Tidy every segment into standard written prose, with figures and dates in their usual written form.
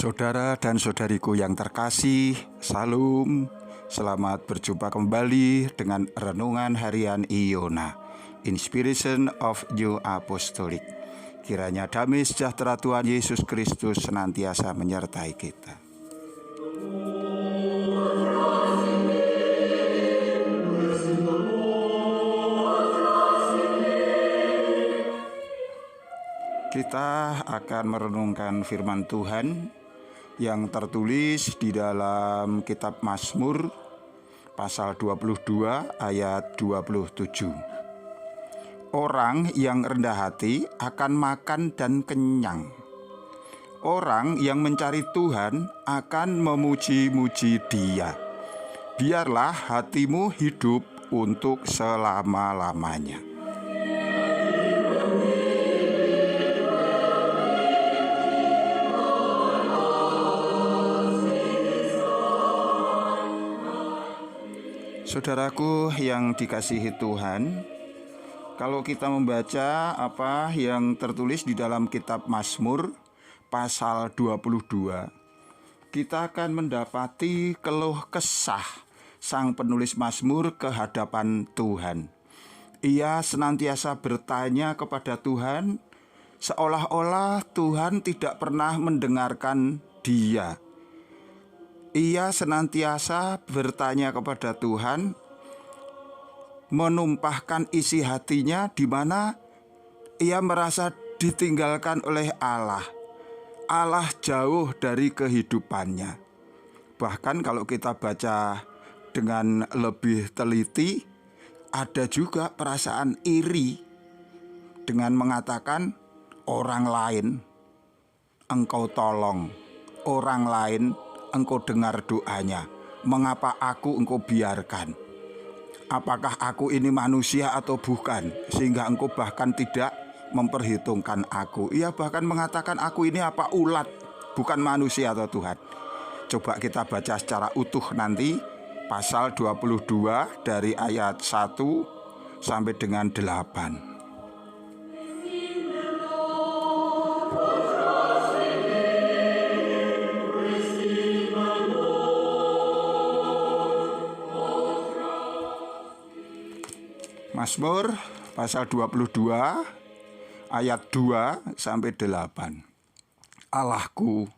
Saudara dan saudariku yang terkasih, Salam. Selamat berjumpa kembali dengan renungan harian Iona, Inspiration of New Apostolic. Kiranya damai sejahtera Tuhan Yesus Kristus senantiasa menyertai kita. Kita akan merenungkan firman Tuhan yang tertulis di dalam kitab Mazmur pasal 22 ayat 27. Orang yang rendah hati akan makan dan kenyang. Orang yang mencari Tuhan akan memuji-muji Dia. Biarlah hatimu hidup untuk selama-lamanya. Saudaraku yang dikasihi Tuhan, kalau kita membaca apa yang tertulis di dalam kitab Mazmur pasal 22, kita akan mendapati keluh kesah sang penulis Mazmur ke hadapan Tuhan. Ia senantiasa bertanya kepada Tuhan, seolah-olah Tuhan tidak pernah mendengarkan dia. Ia senantiasa bertanya kepada Tuhan, menumpahkan isi hatinya di mana ia merasa ditinggalkan oleh Allah. Allah jauh dari kehidupannya. Bahkan kalau kita baca dengan lebih teliti, ada juga perasaan iri dengan mengatakan, orang lain Engkau tolong, orang lain Engkau dengar doanya, mengapa aku Engkau biarkan? Apakah aku ini manusia atau bukan? Sehingga Engkau bahkan tidak memperhitungkan aku. Ia bahkan mengatakan aku ini apa, ulat, bukan manusia atau Tuhan. Coba kita baca secara utuh nanti pasal 22 dari ayat 1 sampai dengan 8. Mazmur pasal 22 ayat 2 sampai 8. Allahku,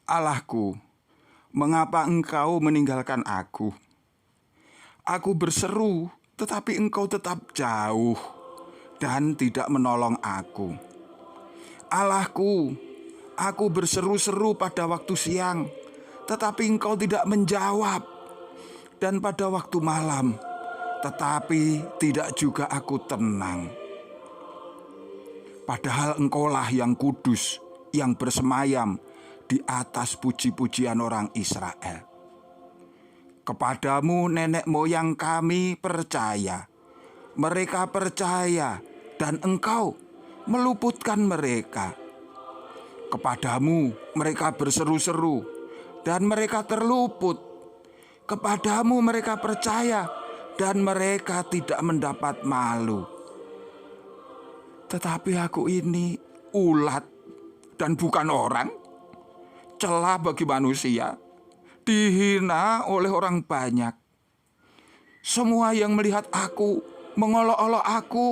Allahku, mengapa Engkau meninggalkan aku? Aku berseru, tetapi Engkau tetap jauh dan tidak menolong aku. Allahku, aku berseru-seru pada waktu siang, tetapi Engkau tidak menjawab, dan pada waktu malam, tetapi tidak juga aku tenang. Padahal Engkaulah yang kudus, yang bersemayam di atas puji-pujian orang Israel. Kepadamu nenek moyang kami percaya. Mereka percaya dan Engkau meluputkan mereka. Kepadamu mereka berseru-seru dan mereka terluput. Kepadamu mereka percaya dan mereka tidak mendapat malu. Tetapi aku ini ulat dan bukan orang, celah bagi manusia, dihina oleh orang banyak. Semua yang melihat aku mengolok-olok aku.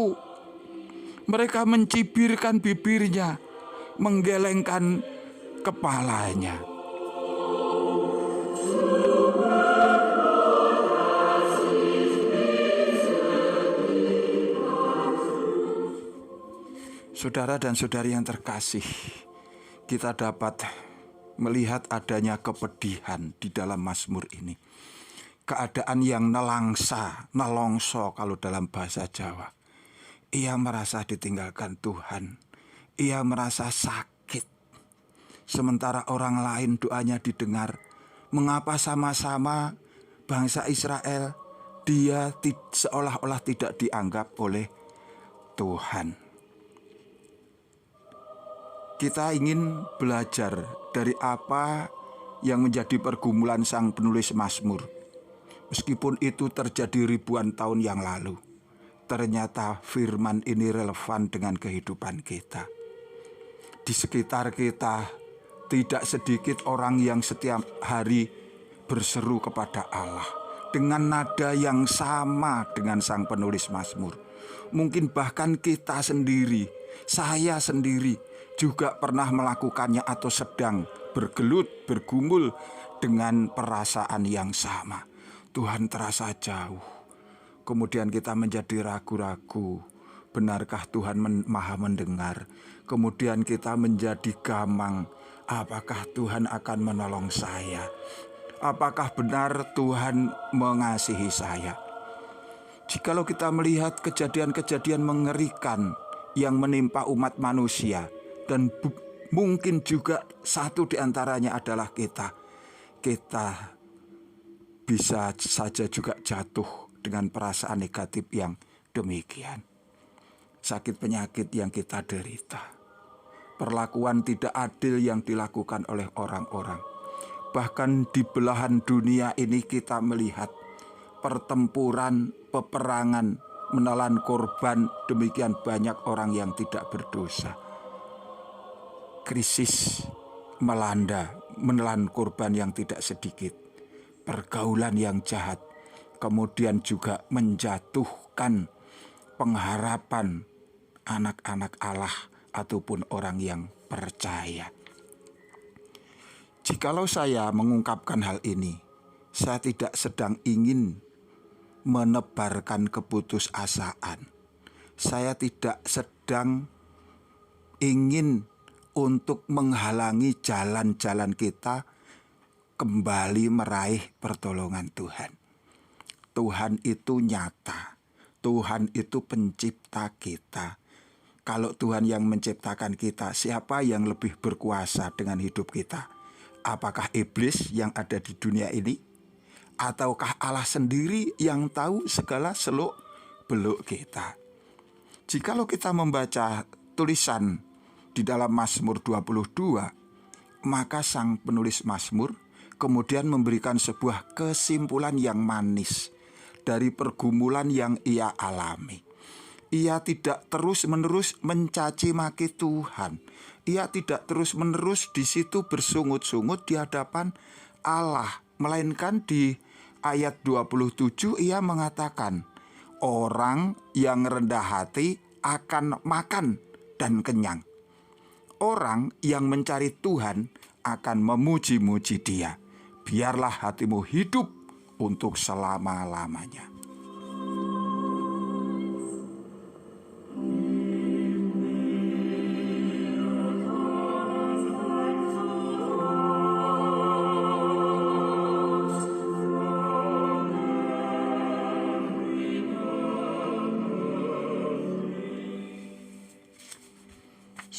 Mereka mencibirkan bibirnya, menggelengkan kepalanya. Saudara dan saudari yang terkasih, kita dapat melihat adanya kepedihan di dalam Mazmur ini. Keadaan yang nelongso kalau dalam bahasa Jawa. Ia merasa ditinggalkan Tuhan. Ia merasa sakit. Sementara orang lain doanya didengar. Mengapa sama-sama bangsa Israel dia seolah-olah tidak dianggap oleh Tuhan? Kita ingin belajar dari apa yang menjadi pergumulan sang penulis Mazmur. Meskipun itu terjadi ribuan tahun yang lalu, ternyata firman ini relevan dengan kehidupan kita. Di sekitar kita Tidak sedikit orang yang setiap hari berseru kepada Allah dengan nada yang sama dengan sang penulis Mazmur. Mungkin bahkan kita sendiri, saya sendiri juga pernah melakukannya atau sedang bergelut, bergumul dengan perasaan yang sama. Tuhan terasa jauh. Kemudian kita menjadi ragu-ragu. Benarkah Tuhan maha mendengar? Kemudian kita menjadi gamang. Apakah Tuhan akan menolong saya? Apakah benar Tuhan mengasihi saya? Jikalau kita melihat kejadian-kejadian mengerikan yang menimpa umat manusia, dan mungkin juga satu di antaranya adalah kita bisa saja juga jatuh dengan perasaan negatif yang demikian. Sakit penyakit yang kita derita, perlakuan tidak adil yang dilakukan oleh orang-orang. Bahkan di belahan dunia ini kita melihat pertempuran, peperangan, menelan korban demikian banyak orang yang tidak berdosa. Krisis melanda, menelan korban yang tidak sedikit. Pergaulan yang jahat, kemudian juga menjatuhkan pengharapan anak-anak Allah ataupun orang yang percaya. Jikalau saya mengungkapkan hal ini, saya tidak sedang ingin menebarkan keputusasaan. Saya tidak sedang ingin untuk menghalangi jalan-jalan kita kembali meraih pertolongan Tuhan. Tuhan itu nyata. Tuhan itu pencipta kita. Kalau Tuhan yang menciptakan kita, siapa yang lebih berkuasa dengan hidup kita? Apakah iblis yang ada di dunia ini? Ataukah Allah sendiri yang tahu segala seluk-beluk kita? Jikalau kita membaca tulisan di dalam Mazmur 22, maka sang penulis Mazmur kemudian memberikan sebuah kesimpulan yang manis dari pergumulan yang ia alami. Ia tidak terus-menerus mencaci maki Tuhan. Ia tidak terus-menerus di situ bersungut-sungut di hadapan Allah. Melainkan di ayat 27 ia mengatakan, orang yang rendah hati akan makan dan kenyang. Orang yang mencari Tuhan akan memuji-muji Dia. Biarlah hatimu hidup untuk selama-lamanya.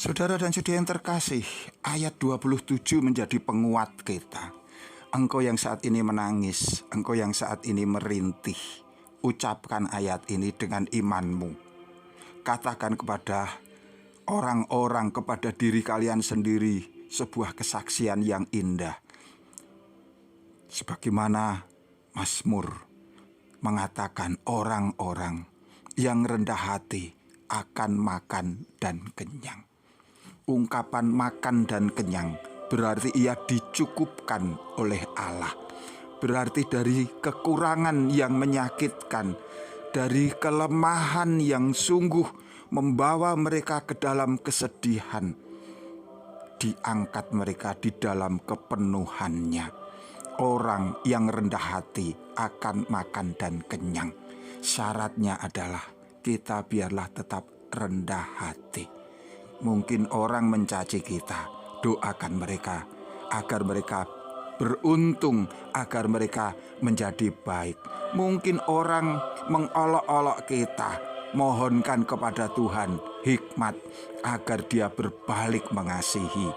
Saudara dan saudari yang terkasih, ayat 27 menjadi penguat kita. Engkau yang saat ini menangis, engkau yang saat ini merintih, ucapkan ayat ini dengan imanmu. Katakan kepada orang-orang, kepada diri kalian sendiri, sebuah kesaksian yang indah. Sebagaimana Mazmur mengatakan, orang-orang yang rendah hati akan makan dan kenyang. Ungkapan makan dan kenyang berarti ia dicukupkan oleh Allah. Berarti dari kekurangan yang menyakitkan, dari kelemahan yang sungguh membawa mereka ke dalam kesedihan, diangkat mereka di dalam kepenuhannya. Orang yang rendah hati akan makan dan kenyang. Syaratnya adalah kita biarlah tetap rendah hati. Mungkin orang mencaci kita, doakan mereka agar mereka beruntung, agar mereka menjadi baik. Mungkin orang mengolok-olok kita, mohonkan kepada Tuhan hikmat agar dia berbalik mengasihi.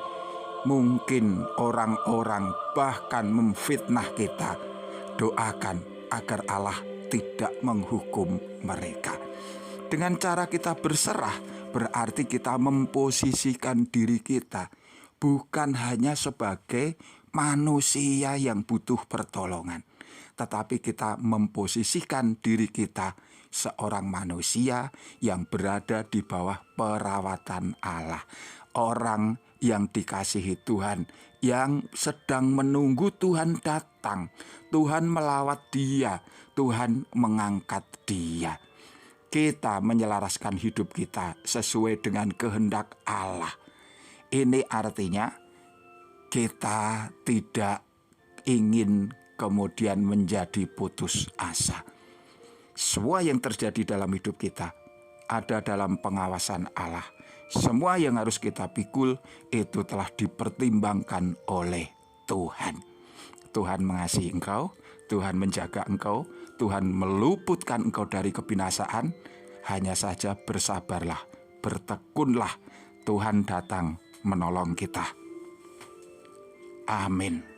Mungkin orang-orang bahkan memfitnah kita, doakan agar Allah tidak menghukum mereka. Dengan cara kita berserah, berarti kita memposisikan diri kita bukan hanya sebagai manusia yang butuh pertolongan, tetapi kita memposisikan diri kita seorang manusia yang berada di bawah perawatan Allah. orang yang dikasihi Tuhan, yang sedang menunggu Tuhan datang. Tuhan melawat dia, Tuhan mengangkat dia. Kita menyelaraskan hidup kita sesuai dengan kehendak Allah. Ini artinya kita tidak ingin kemudian menjadi putus asa. Semua yang terjadi dalam hidup kita ada dalam pengawasan Allah. Semua yang harus kita pikul itu telah dipertimbangkan oleh Tuhan. Tuhan mengasihi engkau, Tuhan menjaga engkau, Tuhan meluputkan engkau dari kebinasaan. Hanya saja bersabarlah, bertekunlah, Tuhan datang menolong kita. Amin.